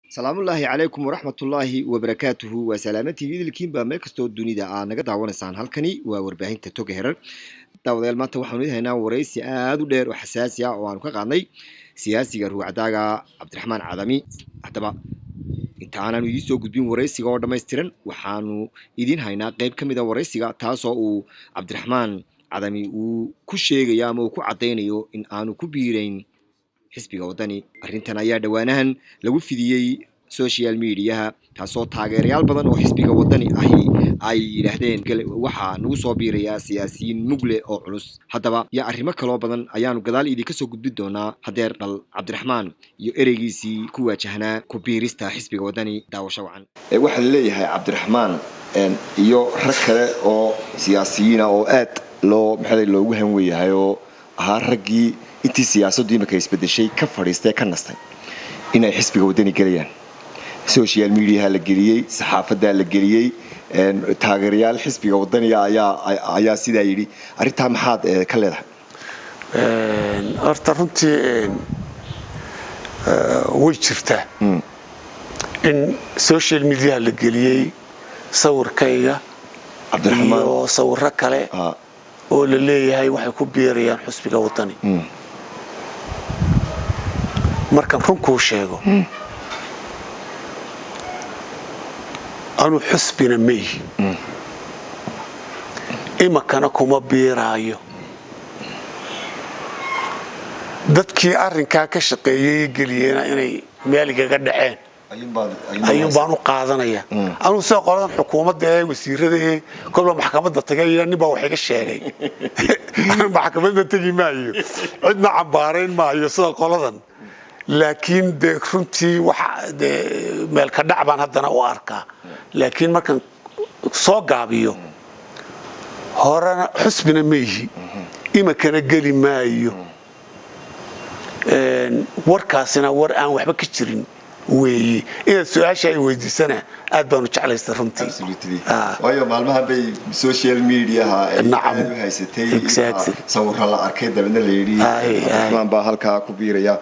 السلام الله عليكم ورحمة الله وبركاته وسلامتي في الكين بمركز الدنيا أنا قد عوانا سان هالكني وورباهين تتوجهر داوديل ما توحنود هنا ورئيس آدو دير وحساسية وأنا كقاني سياسي جرو عداقة عبد الرحمن عدمي حتى inta aanan idin soo gudbin wareysiga oo dhameystiran waxaanu idin haynaa qayb kamid ah wareysiga taasoo uu Cabdiraxmaan Cadami uu ku sheegay ama uu ku cadeynayo in aanu ku biireyn xisbiga wadani arrintan ayaa dhawaanahan lagu fidiyay social media taasoo taageerayaal badan oo xisbiga wadani ahi ay yiraahdeen waxa nagu soo biiraya siyaasiyiin mugle oo culus haddaba ya arrimo kale oo badan ayaanu gadaal idin ka soo gudbin doonaa hadeer dhal Cabdiraxmaan iyo ereygiisii ku wajahnaa ku biirista xisbiga wadani daawasho wacan waxa la leeyahay Cabdiraxmaan iyo rag kale oo siyaasiyiin oo aad loogu hanweeyahay oo ahaa raggii intii siyaasaddu imika isbedeshay ka fadhiistay ka nastay inay xisbiga wadani galayaan social media la geliyay saxaafadda la geliyay taageerayaal xisbiga wadaniga ayaa sida yiri arinta maxaad ka leedahay horta runtii way jirtaa in social media la geliyay sawirkayga Cabdiraxmaan oo sawir kale oo la leeyahay waxay ku biirayaan xisbiga wadani markan runku sheego anu xisbina may ima kana kuma biiraayo dadkii arrinka ka shaqeeyay galiyeen inay meel igaga dhaceen ayuu baan u qaadanaya anu soo qoran xukuumadda ee wasiirada ee kolba maxkamadda tagay ninba wax iga sheegay maxkamadda tagi maayo cidna cambaareen maayo soo qoladan laakiin de runtii waxa meel ka dhacbaan haddana u arkaa laakiin markan soo gaabiyo horana xisbina meehi ima kana gali maayo warkaasina war aan waxba ka jirin weeye in su'aasha ay weydiisana aad baan u jeclaystay runtii waayo maalmaha bay social media nacam haysatay sawirra la arkay dabadna la yiri baa halka ku biiraya